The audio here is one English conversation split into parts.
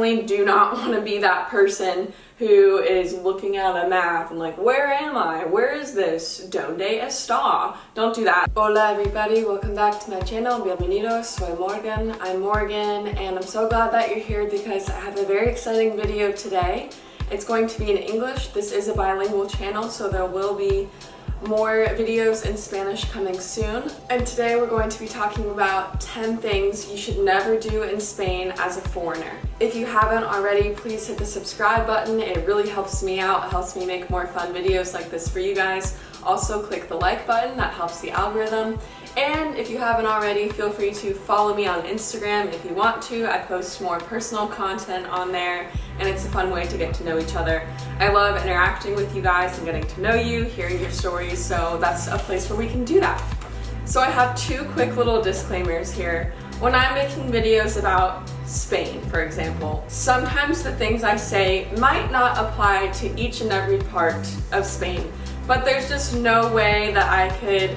definitely do not want to be that person who is looking at a map and like, where am I? Where is this? Donde está? Don't do that. Hola everybody, welcome back to my channel. Bienvenidos, soy Morgan. I'm Morgan and I'm so glad that you're here because I have a very exciting video today. It's going to be in English. This is a bilingual channel, so there will be more videos in Spanish coming soon. And today we're going to be talking about 10 things you should never do in Spain as a foreigner. If you haven't already, please hit the subscribe button. It really helps me out. It helps me make more fun videos like this for you guys. Also click the like button, that helps the algorithm. And if you haven't already, feel free to follow me on Instagram if you want to. I post more personal content on there and it's a fun way to get to know each other. I love interacting with you guys and getting to know you, hearing your stories, so that's a place where we can do that. So I have two quick little disclaimers here. When I'm making videos about Spain, for example, sometimes the things I say might not apply to each and every part of Spain, but there's just no way that I could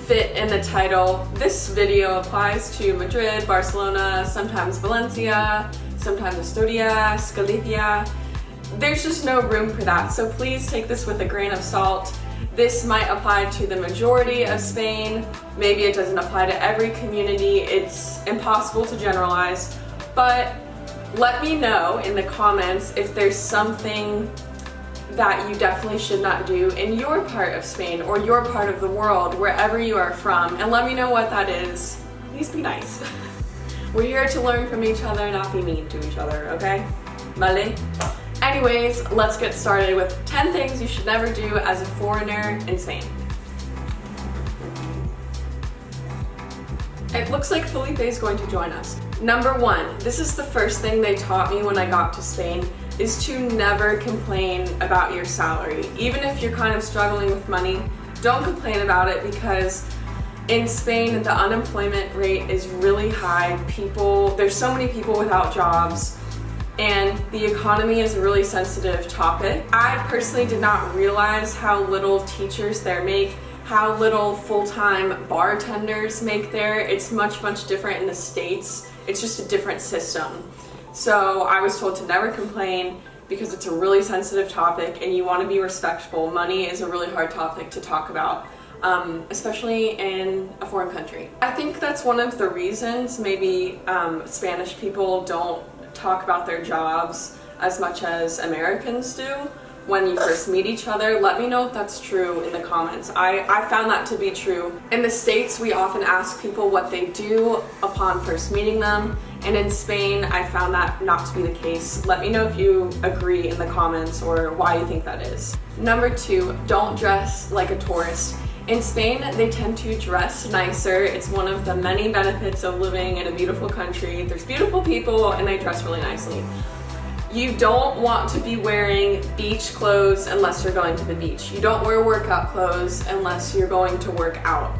fit in the title. This video applies to Madrid, Barcelona, sometimes Valencia, sometimes Asturias, Galicia. There's just no room for that, so please take this with a grain of salt. This might apply to the majority of Spain. Maybe it doesn't apply to every community. It's impossible to generalize, but let me know in the comments if there's something that you definitely should not do in your part of Spain or your part of the world, wherever you are from, and let me know what that is. Please be nice. We're here to learn from each other, not be mean to each other, okay? Vale? Anyways, let's get started with 10 things you should never do as a foreigner in Spain. It looks like Felipe is going to join us. Number 1, this is the first thing they taught me when I got to Spain, is to never complain about your salary. Even if you're kind of struggling with money, don't complain about it, because in Spain the unemployment rate is really high. There's so many people without jobs, and the economy is a really sensitive topic. I personally did not realize how little teachers there make, how little full-time bartenders make there. It's much different in the States. It's just a different system. So I was told to never complain because it's a really sensitive topic and you want to be respectful. Money is a really hard topic to talk about, especially in a foreign country. I think that's one of the reasons maybe Spanish people don't talk about their jobs as much as Americans do when you first meet each other. Let me know if that's true in the comments. I found that to be true. In the States, we often ask people what they do upon first meeting them, and in Spain, I found that not to be the case. Let me know if you agree in the comments or why you think that is. Number 2, don't dress like a tourist. In Spain, they tend to dress nicer. It's one of the many benefits of living in a beautiful country. There's beautiful people and they dress really nicely. You don't want to be wearing beach clothes unless you're going to the beach. You don't wear workout clothes unless you're going to work out.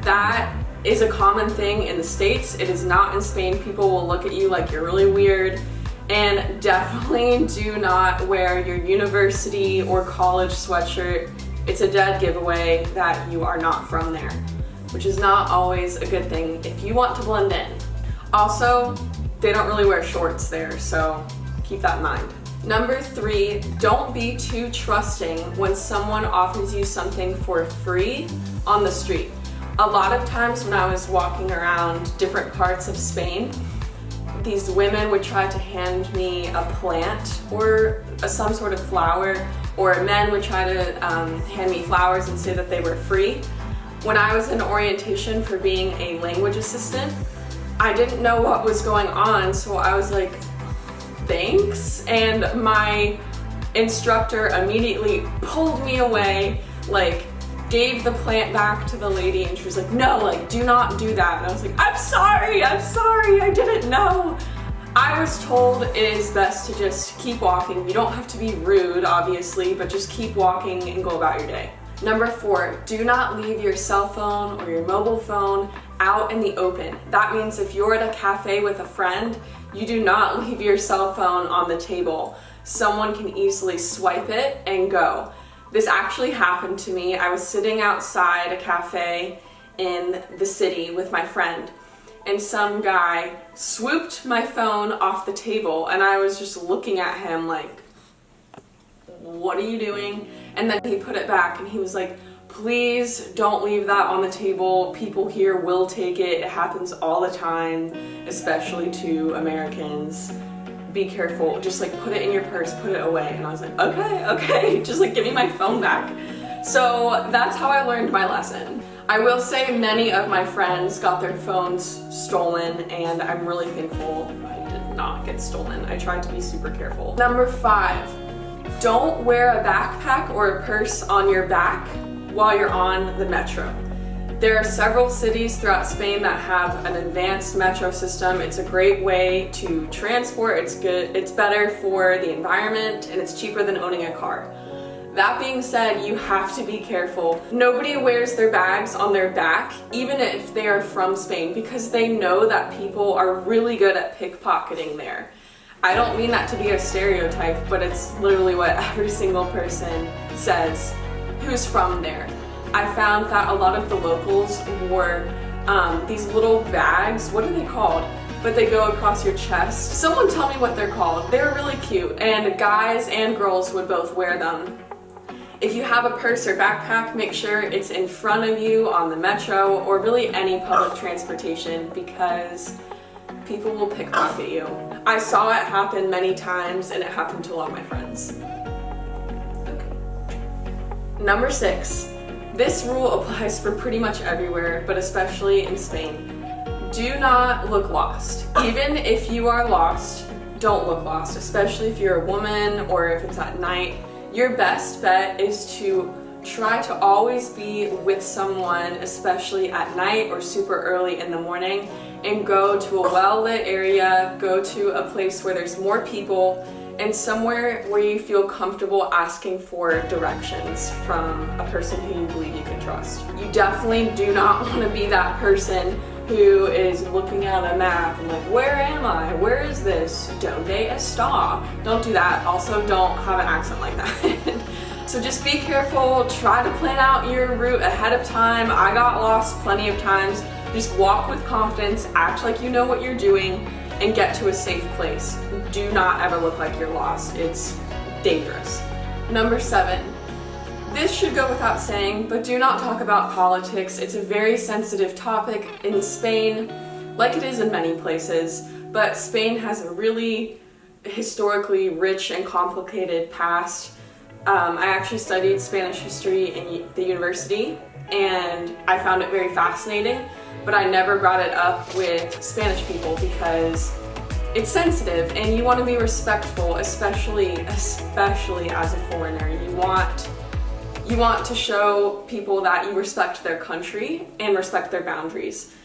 That is a common thing in the States. It is not in Spain. People will look at you like you're really weird. And definitely do not wear your university or college sweatshirt. It's a dead giveaway that you are not from there, which is not always a good thing if you want to blend in. Also, they don't really wear shorts there, so keep that in mind. Number 3, don't be too trusting when someone offers you something for free on the street. A lot of times when I was walking around different parts of Spain, these women would try to hand me a plant or some sort of flower, or men would try to hand me flowers and say that they were free. When I was in orientation for being a language assistant, I didn't know what was going on, so I was like, thanks, and my instructor immediately pulled me away, like gave the plant back to the lady, and she was like, no, like do not do that. And I was like, I'm sorry, I didn't know. I was told it is best to just keep walking. You don't have to be rude, obviously, but just keep walking and go about your day. Number 4, do not leave your cell phone or your mobile phone out in the open. That means if you're at a cafe with a friend, you do not leave your cell phone on the table. Someone can easily swipe it and go. This actually happened to me. I was sitting outside a cafe in the city with my friend, and some guy swooped my phone off the table, and I was just looking at him like, what are you doing? And then he put it back and he was like, please don't leave that on the table. People here will take it. It happens all the time, especially to Americans. Be careful. Just like put it in your purse, put it away. And I was like, okay, just like give me my phone back. So that's how I learned my lesson. I will say many of my friends got their phones stolen, and I'm really thankful I did not get stolen. I tried to be super careful. Number 5, don't wear a backpack or a purse on your back while you're on the metro. There are several cities throughout Spain that have an advanced metro system. It's a great way to transport. It's good. It's better for the environment, and it's cheaper than owning a car. That being said, you have to be careful. Nobody wears their bags on their back, even if they are from Spain, because they know that people are really good at pickpocketing there. I don't mean that to be a stereotype, but it's literally what every single person says who's from there. I found that a lot of the locals wore these little bags. What are they called? But they go across your chest. Someone tell me what they're called. They're really cute, and guys and girls would both wear them. If you have a purse or backpack, make sure it's in front of you on the metro or really any public transportation, because people will pickpocket you. I saw it happen many times, and it happened to a lot of my friends. Okay. Number 6. This rule applies for pretty much everywhere, but especially in Spain. Do not look lost. Even if you are lost, don't look lost, especially if you're a woman or if it's at night. Your best bet is to try to always be with someone, especially at night or super early in the morning, and go to a well-lit area, go to a place where there's more people, and somewhere where you feel comfortable asking for directions from a person who you believe you can trust. You definitely do not want to be that person who is looking at a map and like, where am I? Where is this? Donde está? Don't do that. Also, don't have an accent like that. So just be careful. Try to plan out your route ahead of time. I got lost plenty of times. Just walk with confidence, act like you know what you're doing, and get to a safe place. Do not ever look like you're lost. It's dangerous. Number 7. This should go without saying, but do not talk about politics. It's a very sensitive topic in Spain, like it is in many places, but Spain has a really historically rich and complicated past. I actually studied Spanish history in the university, and I found it very fascinating, but I never brought it up with Spanish people because it's sensitive and you want to be respectful, especially as a foreigner. You want to show people that you respect their country and respect their boundaries.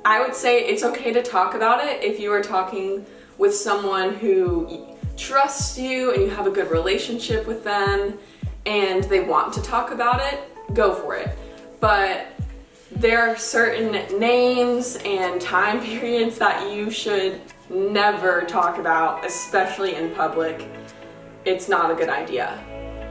I would say it's okay to talk about it if you are talking with someone who trusts you and you have a good relationship with them and they want to talk about it, go for it. But there are certain names and time periods that you should never talk about, especially in public. It's not a good idea.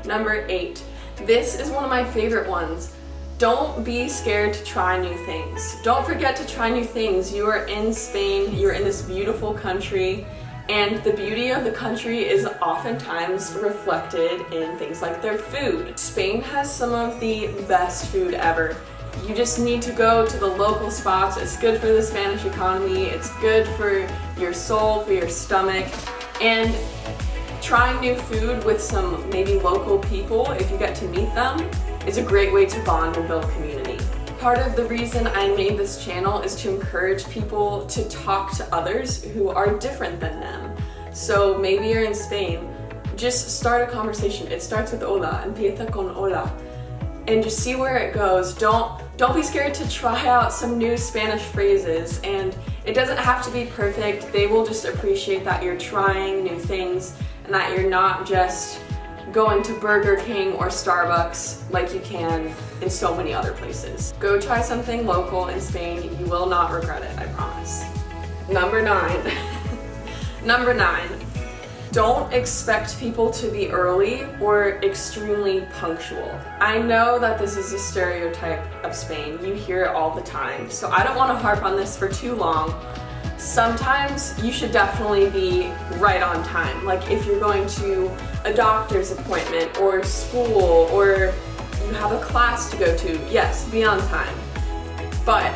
Number 8. This is one of my favorite ones. Don't be scared to try new things. Don't forget to try new things. You are in Spain, you're in this beautiful country, and the beauty of the country is oftentimes reflected in things like their food. Spain has some of the best food ever. You just need to go to the local spots. It's good for the Spanish economy, it's good for your soul, for your stomach, and trying new food with some maybe local people, if you get to meet them, is a great way to bond and build community. Part of the reason I made this channel is to encourage people to talk to others who are different than them. So maybe you're in Spain, just start a conversation. It starts with hola, empieza con hola, and just see where it goes. Don't be scared to try out some new Spanish phrases, and it doesn't have to be perfect. They will just appreciate that you're trying new things and that you're not just going to Burger King or Starbucks like you can in so many other places. Go try something local in Spain. You will not regret it, I promise. Number 9. Number 9. Don't expect people to be early or extremely punctual. I know that this is a stereotype of Spain. You hear it all the time. So I don't want to harp on this for too long. Sometimes you should definitely be right on time. Like if you're going to a doctor's appointment or school or you have a class to go to, yes, be on time. But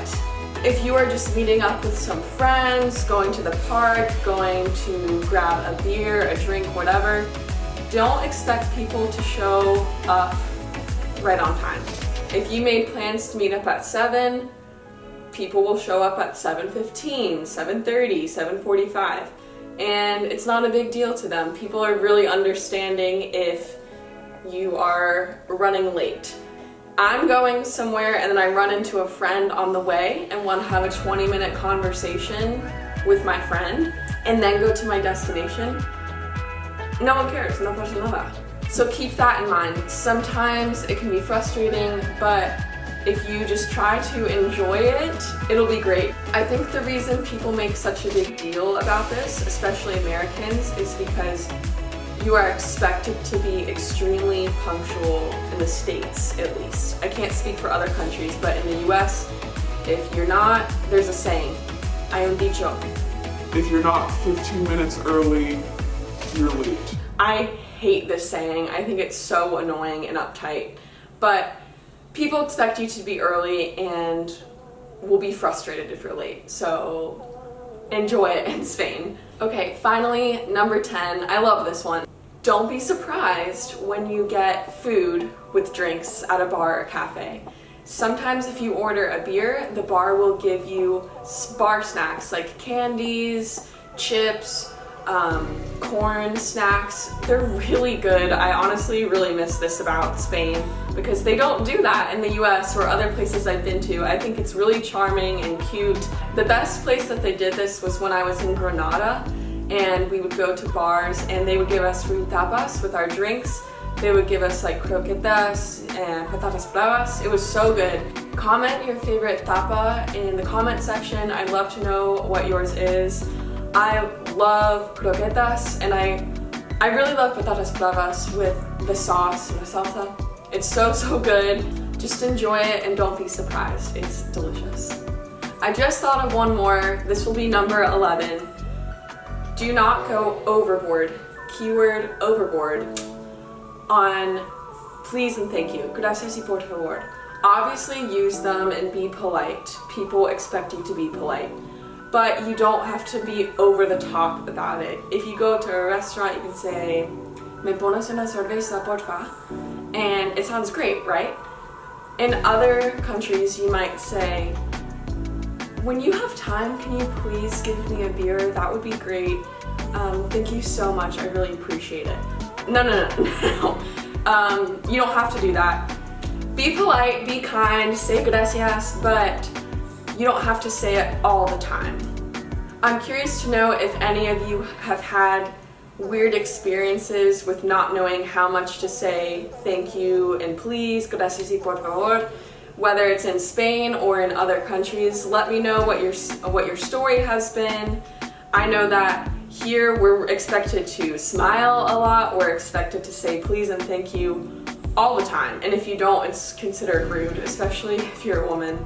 if you are just meeting up with some friends, going to the park, going to grab a beer, a drink, whatever, don't expect people to show up right on time. If you made plans to meet up at 7, people will show up at 7:15, 7:30, 7:45, and it's not a big deal to them. People are really understanding if you are running late. I'm going somewhere and then I run into a friend on the way and want to have a 20-minute conversation with my friend and then go to my destination. No one cares, no pasa nada. So keep that in mind. Sometimes it can be frustrating, but if you just try to enjoy it, it'll be great. I think the reason people make such a big deal about this, especially Americans, is because you are expected to be extremely punctual in the States, at least. I can't speak for other countries, but in the US, if you're not, there's a saying, hay un dicho. If you're not 15 minutes early, you're late. I hate this saying. I think it's so annoying and uptight. But people expect you to be early and will be frustrated if you're late. So enjoy it in Spain. Okay, finally, number 10. I love this one. Don't be surprised when you get food with drinks at a bar or cafe. Sometimes if you order a beer, the bar will give you bar snacks like candies, chips, corn snacks. They're really good. I honestly really miss this about Spain because they don't do that in the US or other places I've been to. I think it's really charming and cute. The best place that they did this was when I was in Granada, and we would go to bars and they would give us free tapas with our drinks. They would give us like croquetas and patatas bravas. It was so good. Comment your favorite tapa in the comment section. I'd love to know what yours is. I love croquetas and I really love patatas bravas with the sauce and the salsa. It's so good. Just enjoy it and don't be surprised. It's delicious. I just thought of one more. This will be number 11. Do not go overboard. Keyword overboard on please and thank you. Gracias y por favor. Obviously use them and be polite. People expect you to be polite. But you don't have to be over the top about it. If you go to a restaurant, you can say, "Me pones una cerveza, porfa?" And it sounds great, right? In other countries, you might say, "When you have time, can you please give me a beer? That would be great. Thank you so much. I really appreciate it." No. You don't have to do that. Be polite, be kind, say gracias, but you don't have to say it all the time. I'm curious to know if any of you have had weird experiences with not knowing how much to say thank you and please, gracias y por favor, whether it's in Spain or in other countries. Let me know what your story has been. I know that here we're expected to smile a lot, we're expected to say please and thank you all the time, and if you don't, it's considered rude, especially if you're a woman.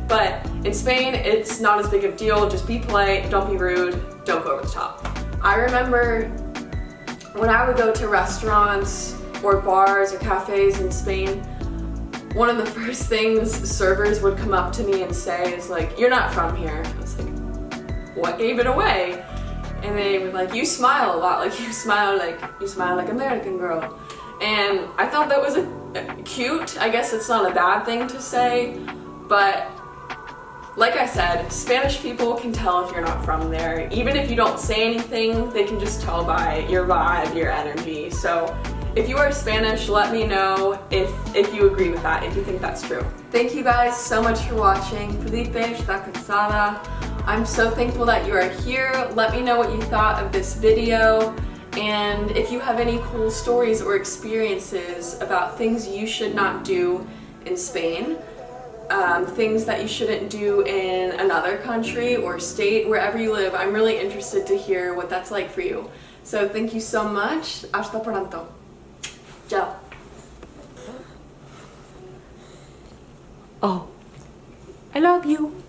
But in Spain, it's not as big of a deal. Just be polite, don't be rude, don't go over the top. I remember when I would go to restaurants or bars or cafes in Spain, one of the first things servers would come up to me and say is like, "You're not from here." I was like, what gave it away? And they would like, "You smile a lot, like you smile like American girl." And I thought that was cute. I guess it's not a bad thing to say, but like I said, Spanish people can tell if you're not from there. Even if you don't say anything, they can just tell by your vibe, your energy. So if you are Spanish, let me know if you agree with that, if you think that's true. Thank you guys so much for watching. Felipe está cansada. I'm so thankful that you are here. Let me know what you thought of this video. And if you have any cool stories or experiences about things you should not do in Spain, things that you shouldn't do in another country or state, wherever you live. I'm really interested to hear what that's like for you. So thank you so much. Hasta pronto. Ciao. Oh, I love you.